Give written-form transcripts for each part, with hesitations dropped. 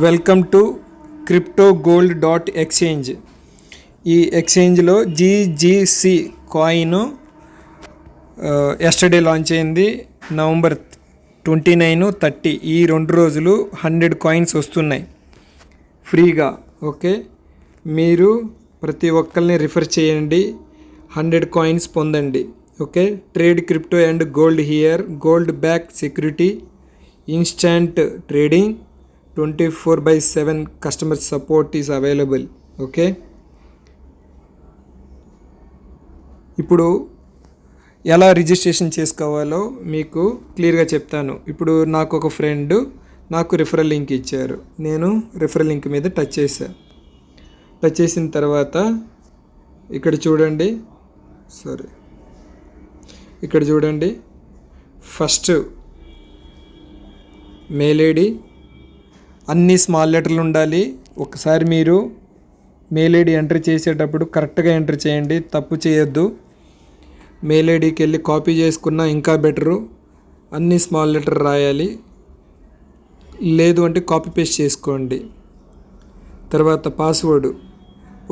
Welcome to cryptogold.exchange. ఈ ఎక్స్చేంజ్లో GGC coin yesterday launch అయింది. November 29, 30 ఈ 2 రోజులు 100 కాయిన్స్ వస్తున్నాయి ఫ్రీగా. ఓకే, మీరు ప్రతి ఒక్కరిని రిఫర్ చేయండి, 100 కాయిన్స్ పొందండి. Okay, trade crypto and gold here, gold back security, instant trading, 24/7 customer support is available. Okay, ఇప్పుడు ఎలా రిజిస్ట్రేషన్ చేసుకోవాలో మీకు క్లియర్గా చెప్తాను. ఇప్పుడు నాకు ఒక ఫ్రెండ్ నాకు రిఫరల్ లింక్ ఇచ్చారు. నేను రిఫరల్ లింక్ మీద టచ్ చేసిన తర్వాత ఇక్కడ చూడండి, ఫస్ట్ మెయిల్ ఐడి అన్ని స్మాల్ లెటర్లు ఉండాలి. ఒకసారి మీరు మెయిల్ ఐడి ఎంటర్ చేసేటప్పుడు కరెక్ట్గా ఎంటర్ చేయండి, తప్పు చేయొద్దు. మెయిల్ ఐడికి వెళ్ళి కాపీ చేసుకున్నా ఇంకా బెటరు, అన్ని స్మాల్ లెటర్ రాయాలి. లేదు అంటే కాపీ పేస్ట్ చేసుకోండి. తర్వాత పాస్వర్డ్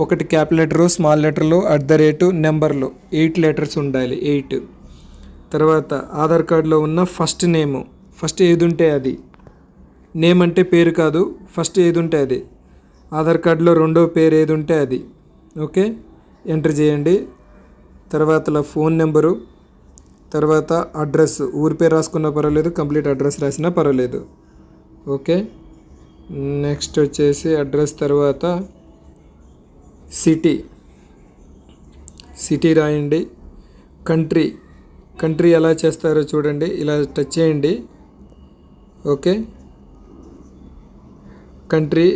ఒకటి క్యాప్ లెటరు, స్మాల్ లెటర్లు, నెంబర్లు 8 లెటర్స్ ఉండాలి, 8. తర్వాత ఆధార్ కార్డులో ఉన్న ఫస్ట్ నేము, ఫస్ట్ ఏది ఉంటే అది, నేమ్ అంటే పేరు కాదు, ఫస్ట్ ఏది ఉంటే అది. ఆధార్ కార్డులో రెండో పేరు ఏది ఉంటే అది. ఓకే, ఎంటర్ చేయండి. తర్వాత ఫోన్ నెంబరు, తర్వాత అడ్రస్, ఊరి పేరు రాసుకున్నా పర్వాలేదు, కంప్లీట్ అడ్రస్ రాసినా పర్వాలేదు. ఓకే, నెక్స్ట్ వచ్చేసి అడ్రస్ తర్వాత సిటీ రాయండి. కంట్రీ ఎలా చేస్తారో చూడండి, ఇలా టచ్ చేయండి. ఓకే, కంట్రీ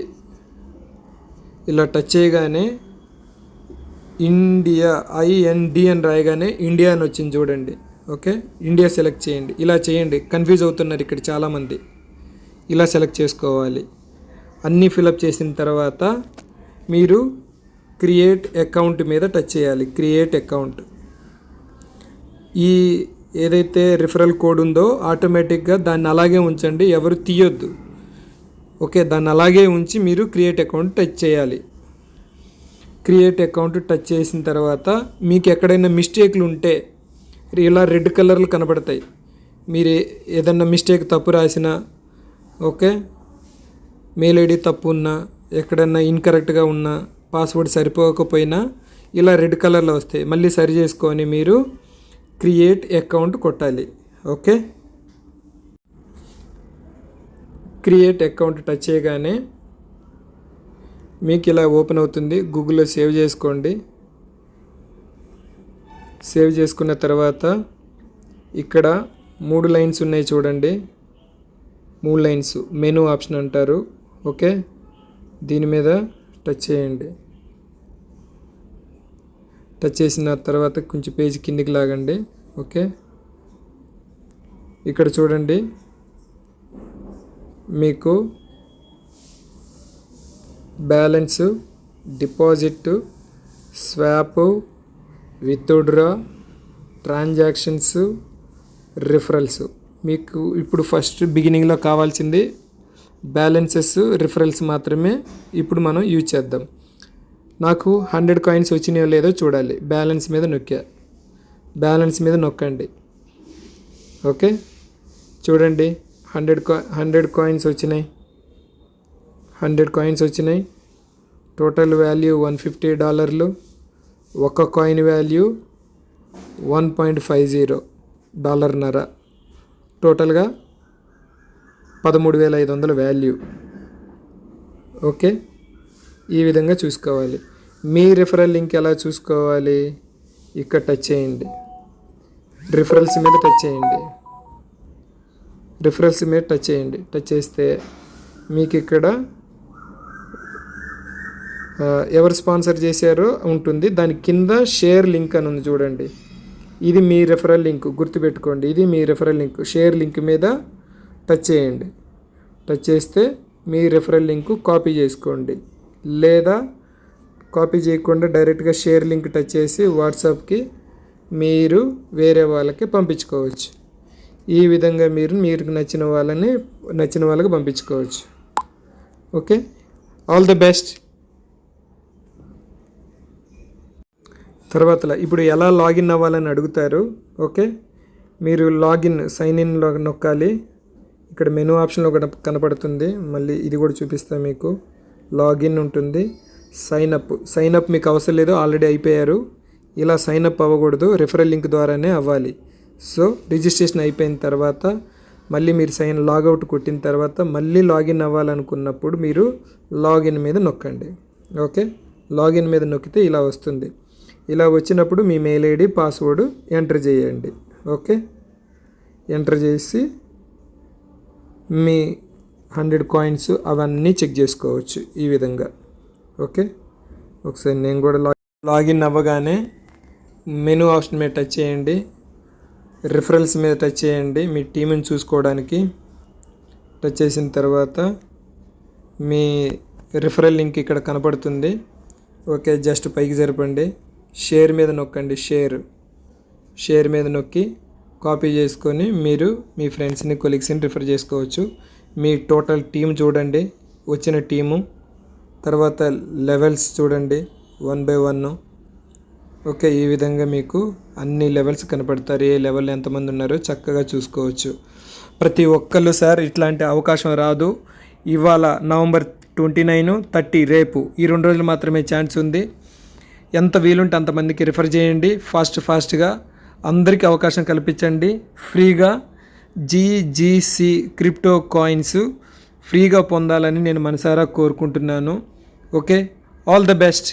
ఇలా టచ్ చేయగానే ఇండియా, IND అని రాయగానే ఇండియా అని వచ్చింది చూడండి. ఓకే, ఇండియా సెలెక్ట్ చేయండి. ఇలా చేయండి, కన్ఫ్యూజ్ అవుతున్నారు ఇక్కడ చాలామంది. ఇలా సెలెక్ట్ చేసుకోవాలి. అన్నీ ఫిలప్ చేసిన తర్వాత మీరు క్రియేట్ అకౌంట్ మీద టచ్ చేయాలి. క్రియేట్ అకౌంట్, ఈ ఏదైతే రిఫరల్ కోడ్ ఉందో ఆటోమేటిక్గా దాన్ని అలాగే ఉంచండి, ఎవరు తీయొద్దు. ఓకే, దాన్ని అలాగే ఉంచి మీరు క్రియేట్ అకౌంట్ టచ్ చేయాలి. క్రియేట్ అకౌంట్ టచ్ చేసిన తర్వాత మీకు ఎక్కడైనా మిస్టేక్లు ఉంటే ఇలా రెడ్ కలర్లు కనబడతాయి. మీరు ఏదన్నా మిస్టేక్ తప్పు రాసినా, ఓకే, మెయిల్ ఐడి తప్పు ఉన్నా, ఎక్కడన్నా ఇన్కరెక్ట్గా ఉన్నా, పాస్వర్డ్ సరిపోకపోయినా ఇలా రెడ్ కలర్లో వస్తాయి. మళ్ళీ సరి చేసుకొని మీరు క్రియేట్ అకౌంట్ కొట్టాలి. ఓకే, క్రియేట్ అకౌంట్ టచ్ చేయగానే మీకు ఇలా ఓపెన్ అవుతుంది. గూగుల్లో సేవ్ చేసుకోండి. సేవ్ చేసుకున్న తర్వాత ఇక్కడ 3 లైన్స్ ఉన్నాయి చూడండి, 3 లైన్స్ మెనూ ఆప్షన్ అంటారు. ఓకే, దీని మీద టచ్ చేయండి. టచ్ చేసిన తర్వాత కొంచెం పేజ్ కిందికి లాగండి. ఓకే, ఇక్కడ చూడండి, మీకు balance, deposit, swap, withdraw, transactions, referrals. మీకు ఇప్పుడు ఫస్ట్ బిగినింగ్లో కావాల్సింది బ్యాలెన్సెస్, రిఫరల్స్ మాత్రమే. ఇప్పుడు మనం యూజ్ చేద్దాం. నాకు 100 కాయిన్స్ వచ్చినాయో లేదో చూడాలి. బ్యాలెన్స్ మీద నొక్కండి. ఓకే, చూడండి 100 కాయిన్స్ వచ్చినాయి. 100 కాయిన్స్ వచ్చినాయి. Total value $150. ఒక కాయిన్ వాల్యూ $1.50. టోటల్గా 13,500 వాల్యూ. ఓకే, ఈ విధంగా చూసుకోవాలి. మీ రిఫరల్ లింక్ ఎలా చూసుకోవాలి? ఇక్కడ టచ్ చేయండి, రిఫరల్స్ మీద టచ్ చేయండి. టచ్ చేస్తే మీకు ఇక్కడ ఎవరు స్పాన్సర్ చేశారో ఉంటుంది. దాని కింద షేర్ లింక్ అని ఉంది చూడండి. ఇది మీ రిఫరల్ లింక్, గుర్తుపెట్టుకోండి. ఇది మీ రిఫరల్ లింక్. షేర్ లింక్ మీద టచ్ చేయండి. టచ్ చేస్తే మీ రిఫరల్ లింక్ కాపీ చేసుకోండి, లేదా కాపీ చేయకుండా డైరెక్ట్గా షేర్ లింక్ టచ్ చేసి వాట్సాప్కి మీరు వేరే వాళ్ళకి పంపించుకోవచ్చు. ఈ విధంగా మీరు నచ్చిన వాళ్ళకి పంపించుకోవచ్చు. Okay, all the best. తర్వాత ఇప్పుడు ఎలా లాగిన్ అవ్వాలని అడుగుతారు. ఓకే, మీరు లాగిన్ సైన్ ఇన్లో నొక్కాలి. ఇక్కడ మెనూ ఆప్షన్లో కూడా కనపడుతుంది. మళ్ళీ ఇది కూడా చూపిస్తాను మీకు. లాగిన్ ఉంటుంది, సైన్ అప్ మీకు అవసరం లేదు, ఆల్రెడీ అయిపోయారు. ఇలా సైన్ అప్ అవ్వకూడదు, రిఫరల్ లింక్ ద్వారానే అవ్వాలి. సో రిజిస్ట్రేషన్ అయిపోయిన తర్వాత మళ్ళీ మీరు లాగౌట్ కొట్టిన తర్వాత మళ్ళీ లాగిన్ అవ్వాలనుకున్నప్పుడు మీరు లాగిన్ మీద నొక్కండి. ఓకే, లాగిన్ మీద నొక్కితే ఇలా వస్తుంది. ఇలా వచ్చినప్పుడు మీ మెయిల్ ఐడి పాస్వర్డ్ ఎంటర్ చేయండి. ఓకే, ఎంటర్ చేసి మీ 100 కాయిన్స్ అవన్నీ చెక్ చేసుకోవచ్చు ఈ విధంగా. ఓకే, ఒకసారి నేను కూడా లాగిన్ అవ్వగానే మెనూ ఆప్షన్ మీద టచ్ చేయండి, రిఫరల్స్ మీద టచ్ చేయండి మీ టీంని చూసుకోవడానికి. టచ్ చేసిన తర్వాత మీ రిఫరల్ లింక్ ఇక్కడ కనపడుతుంది. ఓకే, జస్ట్ పైకి జరపండి, షేర్ మీద నొక్కండి. షేర్ మీద నొక్కి కాపీ చేసుకొని మీరు మీ ఫ్రెండ్స్ని కొలీగ్స్ని రిఫర్ చేసుకోవచ్చు. మీ టోటల్ టీం చూడండి, వచ్చిన టీము, తర్వాత లెవెల్స్ చూడండి 1 by 1. ఓకే, ఈ విధంగా మీకు అన్ని లెవెల్స్ కనపడతారు, ఏ లెవెల్ ఎంతమంది ఉన్నారో చక్కగా చూసుకోవచ్చు. ప్రతి ఒక్కళ్ళు సార్ ఇట్లాంటి అవకాశం రాదు. ఇవాళ నవంబర్ 29, 30 రేపు ఈ 2 రోజులు మాత్రమే ఛాన్స్ ఉంది. ఎంత వీలుంటే అంతమందికి రిఫర్ చేయండి. ఫాస్ట్గా అందరికీ అవకాశం కల్పించండి. ఫ్రీగా జీజీసీ క్రిప్టో కాయిన్స్ ఫ్రీగా పొందాలని నేను మనసారా కోరుకుంటున్నాను. Okay, all the best.